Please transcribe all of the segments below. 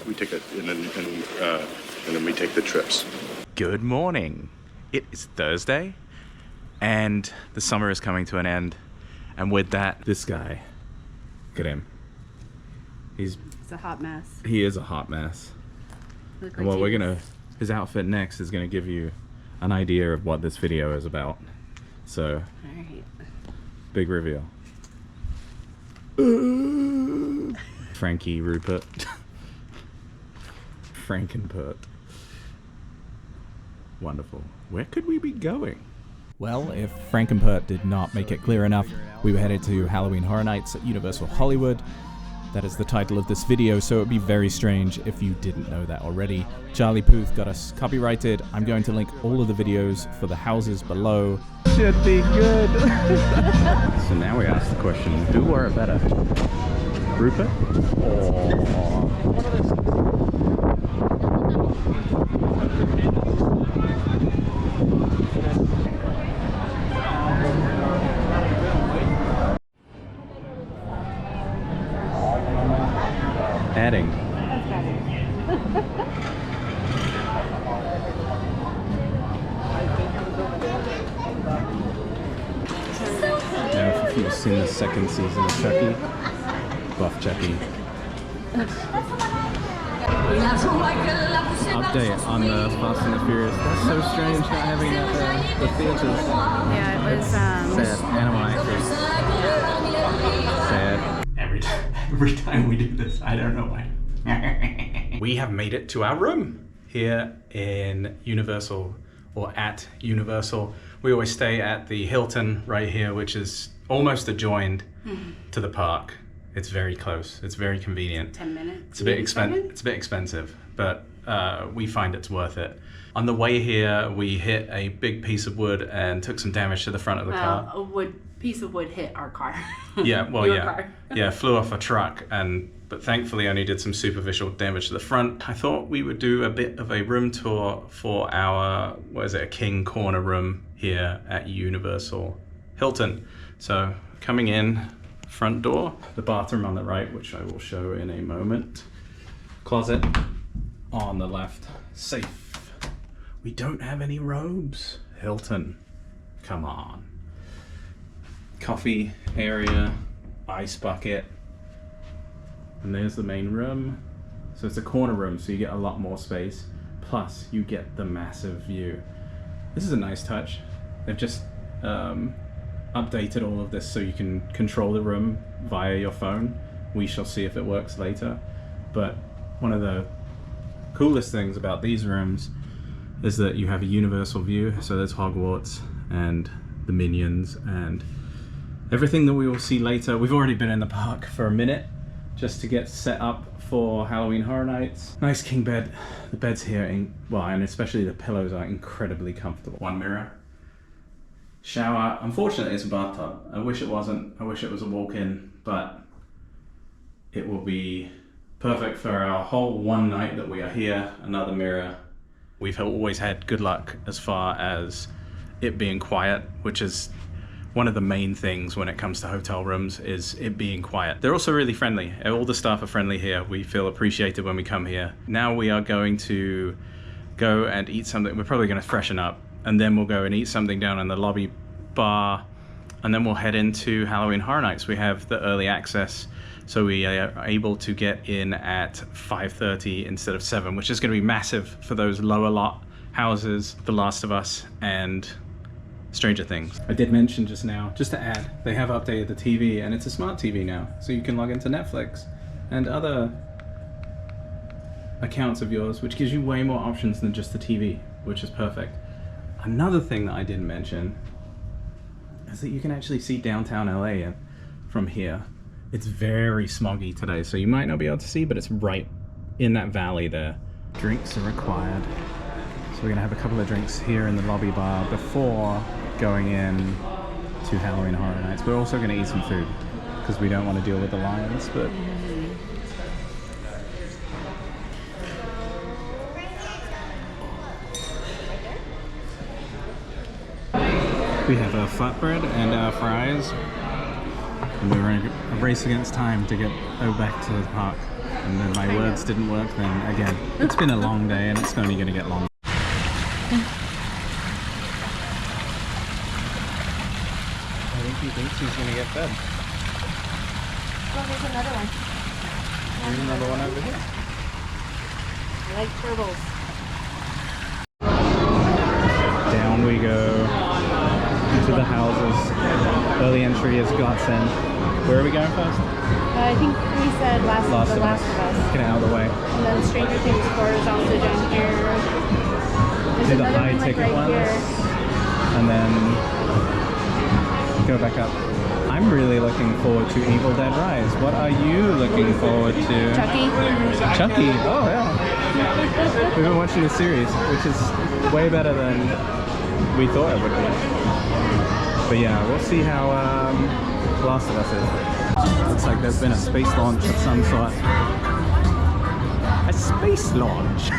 We take it, and then we take the trips. Good morning. It is Thursday, and the summer is coming to an end. And with that, this guy, look at him. It's a hot mess. He is a hot mess. And what his outfit next is gonna give you an idea of what this video is about. So, alright. Big reveal. Frankie Rupert. Frankenpert. Wonderful. Where could we be going? Well, if Frankenpert did not make it clear enough, we were headed to Halloween Horror Nights at Universal Hollywood. That is the title of this video, so it would be very strange if you didn't know that already. Charlie Puth got us copyrighted. I'm going to link all of the videos for the houses below. Should be good. So now we ask the question, who wore it better? Rupert? Adding. Now, if you've seen the second season of Chucky, buff Chucky. Update on the Fast and the Furious. That's so strange not having it at the theaters. Yeah, it was sad. Animal actors. Sad. Every time we do this, I don't know why. We have made it to our room here in Universal, or at Universal. We always stay at the Hilton right here, which is almost adjoined to the park. It's very close. It's very convenient. 10 minutes. It's a bit expensive, but we find it's worth it. On the way here, we hit a big piece of wood and took some damage to the front of the car. A piece of wood hit our car. Yeah, well, Your yeah. car. Yeah, flew off a truck, but thankfully only did some superficial damage to the front. I thought we would do a bit of a room tour for our, a king corner room here at Universal Hilton. So coming in, front door, the bathroom on the right, which I will show in a moment. Closet on the left. Safe. We don't have any robes. Hilton, come on. Coffee area, ice bucket, and there's the main room. So it's a corner room, so you get a lot more space. Plus, you get the massive view. This is a nice touch. They've just updated all of this so you can control the room via your phone. We shall see if it works later. But one of the coolest things about these rooms is that you have a universal view. So there's Hogwarts and the Minions and everything that we will see later. We've already been in the park for a minute just to get set up for Halloween Horror Nights. Nice king bed. The beds here, and especially the pillows are incredibly comfortable. One mirror. Shower. Unfortunately, it's a bathtub. I wish it wasn't. I wish it was a walk-in, but it will be perfect for our whole one night that we are here. Another mirror. We've always had good luck as far as it being quiet, which is one of the main things when it comes to hotel rooms, is it being quiet. They're also really friendly. All the staff are friendly here. We feel appreciated when we come here. Now we are going to go and eat something. We're probably going to freshen up, and then we'll go and eat something down in the lobby bar, and then we'll head into Halloween Horror Nights. We have the early access, so we are able to get in at 5:30 instead of 7, which is going to be massive for those lower lot houses, The Last of Us and Stranger Things. I did mention just now, just to add, they have updated the TV, and it's a smart TV now, so you can log into Netflix and other accounts of yours, which gives you way more options than just the TV, which is perfect. Another thing that I didn't mention is that you can actually see downtown LA from here. It's very smoggy today, so you might not be able to see, but it's right in that valley there. Drinks are required. So we're gonna have a couple of drinks here in the lobby bar before going in to Halloween Horror Nights. We're also gonna eat some food because we don't want to deal with the lions, but we have our flatbread and our fries. And we're in a race against time to get back to the park. and then my words didn't work, then again, it's been a long day and it's only going to get longer. I think he thinks he's going to get fed. Oh, there's another one. There's another one over here. I like turtles. Down we go into the houses. Early entry is godsend. Where are we going first? I think we said Last of Us. Get out of the way. And then Stranger Things 4 is also down here. There's Do the another high one, like, ticket right ones. here. And then go back up. I'm really looking forward to Evil Dead Rise. What are you looking forward to? Chucky. Chucky? Oh yeah. We've been watching the series, which is way better than we thought it would be. But yeah, we'll see how Last of Us is. Looks like there's been a space launch of some sort. A space launch?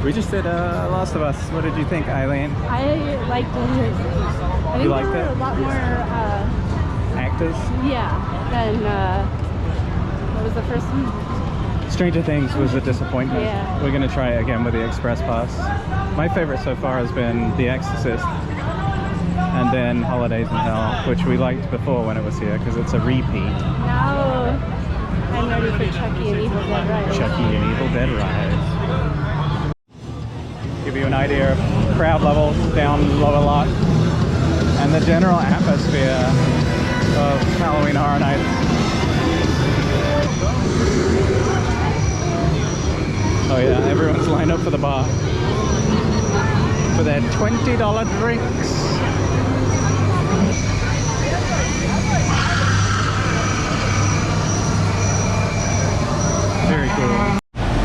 We just did Last of Us. What did you think, Eileen? I liked it. I think liked there were it? a lot more, Actors? yeah, than, what was the first one? Stranger Things was a disappointment. Yeah. We're going to try it again with the Express Pass. My favorite so far has been The Exorcist. And then Holidays in Hell, which we liked before when it was here because it's a repeat. Now I'm ready for Chucky and Evil Dead Rise. Chucky and Evil Dead Rise. Give you an idea of crowd levels down lower lot and the general atmosphere of Halloween Horror Nights. Oh yeah, everyone's lined up for the bar for their $20 drinks. Very cool.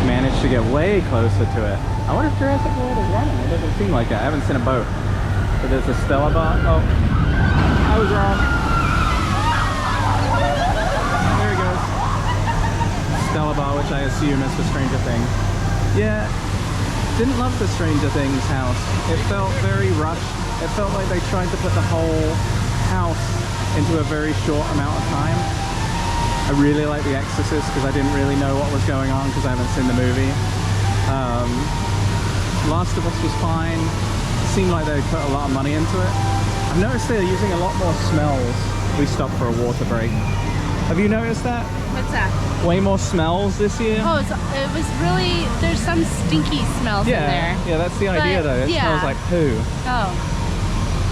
Managed to get way closer to it. I wonder if Jurassic World is running. It doesn't seem like it. I haven't seen a boat. But there's a Stella bar. Oh, I was wrong. There he goes. Stella bar, which I assume is for Stranger Things. Yeah, didn't love the Stranger Things house. It felt very rushed. It felt like they tried to put the whole house into a very short amount of time. I really like The Exorcist because I didn't really know what was going on because I haven't seen the movie. Last of Us was fine. Seemed like they put a lot of money into it. I've noticed they're using a lot more smells. We stopped for a water break. Have you noticed that? What's that? Way more smells this year? Oh, it was really, there's some stinky smells in there. Yeah, that's the idea though. It smells like poo. Oh.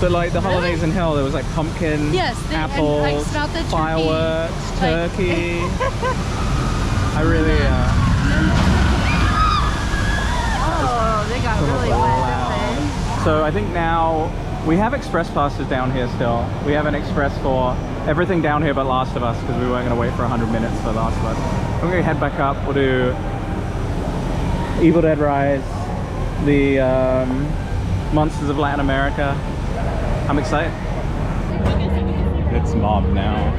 But like the Really? Holidays in Hell, there was like pumpkin, Yes, apples, and I smelled the turkey. fireworks, Like- turkey. I really, Oh, they got really wet, didn't they? So I think now we have express passes down here still. We have an express for everything down here but Last of Us because we weren't going to wait for 100 minutes for Last of Us. We're going to head back up. We'll do Evil Dead Rise, the Monsters of Latin America. I'm excited. It's mob now.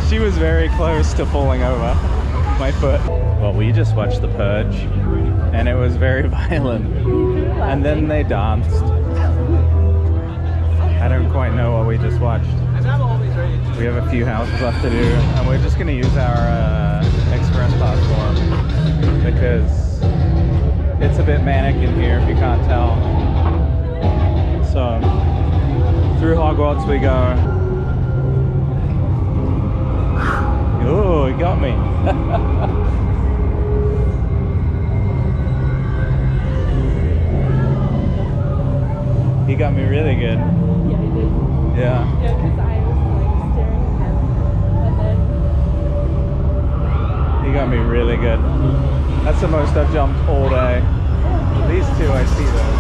She was very close to falling over my foot. Well, we just watched The Purge, and it was very violent. And then they danced. I don't quite know what we just watched. We have a few houses left to do, and we're just going to use our express pass for them, because it's a bit manic in here if you can't tell. So, through Hogwarts we go. Oh, he got me. He got me really good. Yeah, I did. Yeah. Yeah, because I was like staring at him, and then He got me really good. That's the most I've jumped all day. These two, I see those.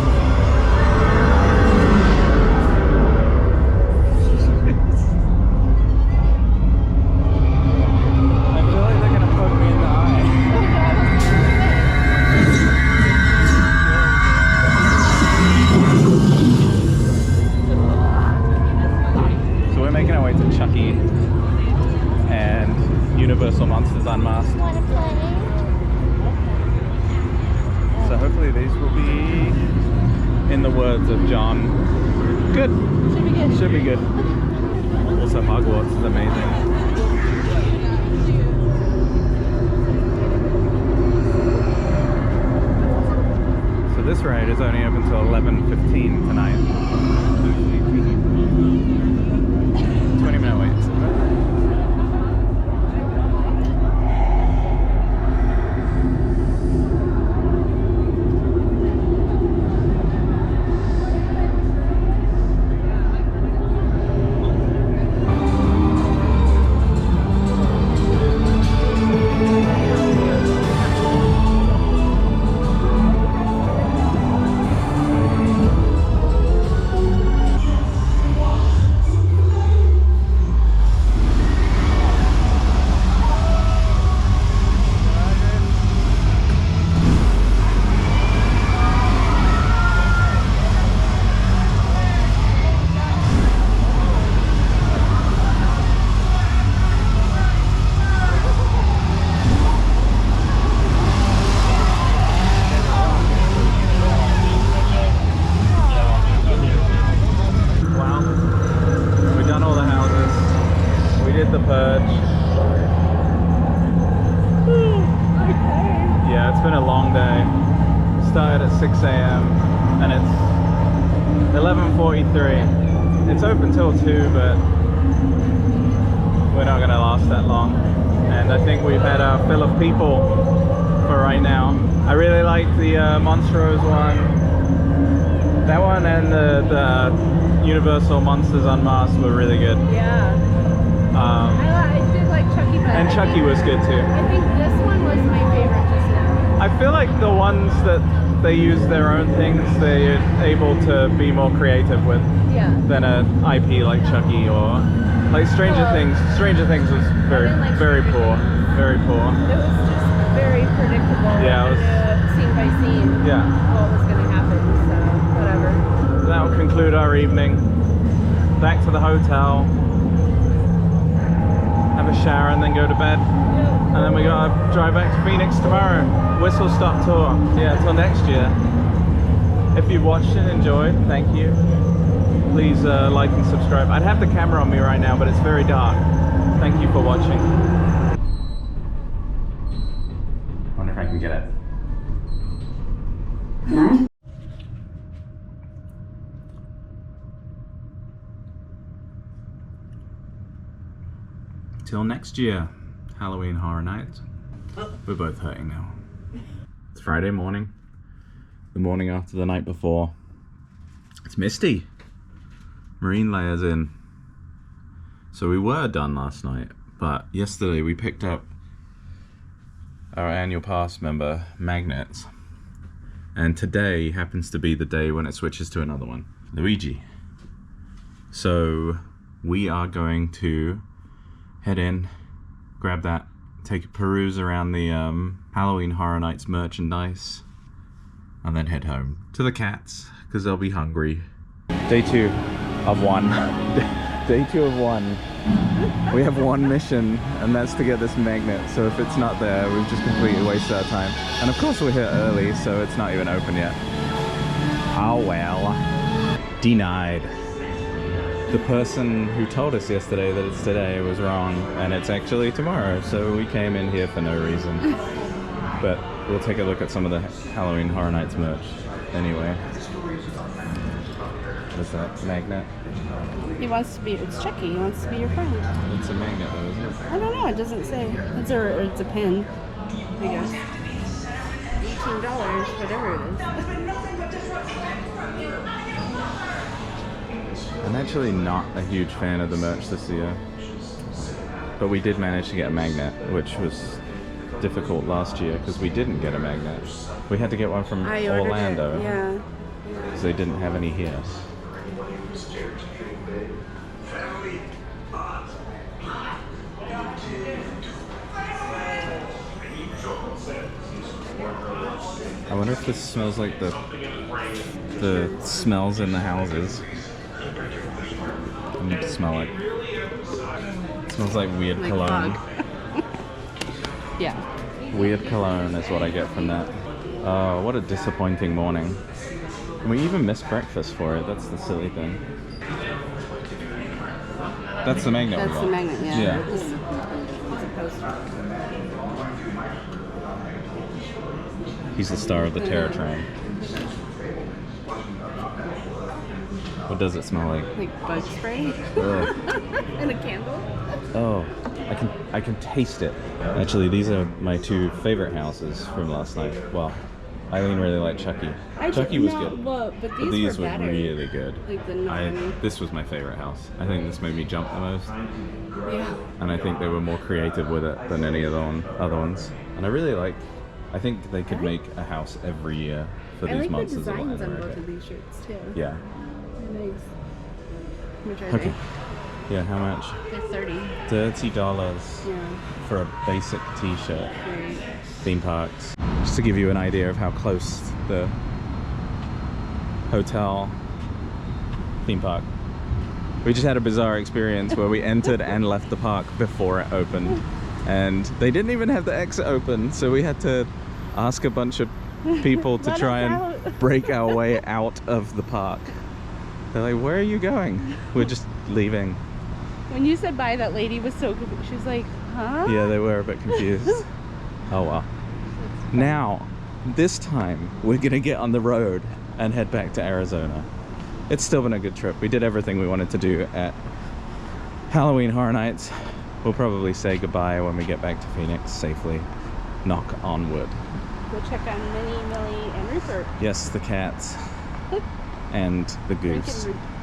I feel like they're gonna poke me in the eye. So we're making our way to Chucky and Universal Monsters Unmasked. wanna play? So hopefully these will be, in the words of John, good. Should be good. Should be good. Also Hogwarts is amazing. So this ride is only open till 11:15 tonight. 20-minute wait. The Purge. Yeah, it's been a long day. Started at 6 a.m. and it's 11:43. It's open till 2, but we're not gonna last that long. And I think we've had our fill of people for right now. I really like the Monstrose one. That one and the Universal Monsters Unmasked were really good. Yeah. I did like Chucky better. And Chucky was good too. I think this one was my favorite just now. I feel like the ones that they use their own things, they're able to be more creative with Yeah. than an IP like Chucky or like Stranger Things. Stranger Things was very, didn't like very Stranger poor. Very poor. It was just very predictable. Yeah, it was- Scene by scene. Yeah. What was going to happen, so whatever. That will conclude our evening. Back to the hotel. Have a shower and then go to bed. And then we gotta drive back to Phoenix tomorrow. Whistle Stop tour. Yeah, until next year. If you've watched and enjoyed, thank you. Please like and subscribe. I'd have the camera on me right now, but it's very dark. Thank you for watching. Wonder if I can get it. Till next year, Halloween Horror Nights. We're both hurting now. It's Friday morning, the morning after the night before. It's misty. Marine layers in. So we were done last night, but yesterday we picked up our annual pass member magnets. And today happens to be the day when it switches to another one, Luigi. So we are going to head in, grab that, take a peruse around the Halloween Horror Nights merchandise, and then head home to the cats because they'll be hungry. Day 2 of 1. Day 2 of 1. We have one mission, and that's to get this magnet. So if it's not there, we've just completely wasted our time. And of course we're here early, so it's not even open yet. Oh well. Denied. The person who told us yesterday that it's today was wrong, and it's actually tomorrow, so we came in here for no reason. But we'll take a look at some of the Halloween Horror Nights merch anyway. What's that? Magnet? He wants to be, it's Chucky, he wants to be your friend. It's a magnet though, isn't it? I don't know, it doesn't say. It's a pin, I guess. $18, whatever it is. I'm actually not a huge fan of the merch this year. But we did manage to get a magnet, which was difficult last year because we didn't get a magnet. We had to get one from Orlando. Yeah. Because they didn't have any here. I wonder if this smells like the smells in the houses. I need to smell it. It smells like weird Like cologne. fog. Yeah. Weird cologne is what I get from that. Oh, what a disappointing morning. And we even missed breakfast for it. That's the silly thing. That's the magnet. That's the magnet, yeah. Yeah. It's a poster. He's the star of the Terror Train. What does it smell like? Like bug spray? Ugh. And a candle? Oh, I can taste it. Actually, these are my two favorite houses from last night. Well, Eileen really liked Chucky. Chucky was good. Well, but But these were better. really good. Like the This was my favorite house. I think this made me jump the most. Yeah. And I think they were more creative with it than any of the other ones. And I really like, I think they could make a house every year for I these like the monsters of designs Latin on both America. of these shirts too. Yeah. They're nice. How much are Okay. Yeah, how much? they? They're $30. $30 Yeah. for a basic t-shirt. Great. Theme parks. Just to give you an idea of how close the hotel theme park. We just had a bizarre experience where we entered and left the park before it opened. And they didn't even have the exit open, so we had to ask a bunch of people to Let try us and out. break our way out of the park. They're like, where are you going? We're just leaving. When you said bye, that lady was so confused. She was like, huh? Yeah, they were a bit confused. Oh well. Now, this time, we're gonna get on the road and head back to Arizona. It's still been a good trip. We did everything we wanted to do at Halloween Horror Nights. We'll probably say goodbye when we get back to Phoenix safely. Knock on wood. Go check on Minnie, Millie, and Rupert. Yes, the cats. And the goose. Frank and Rupert.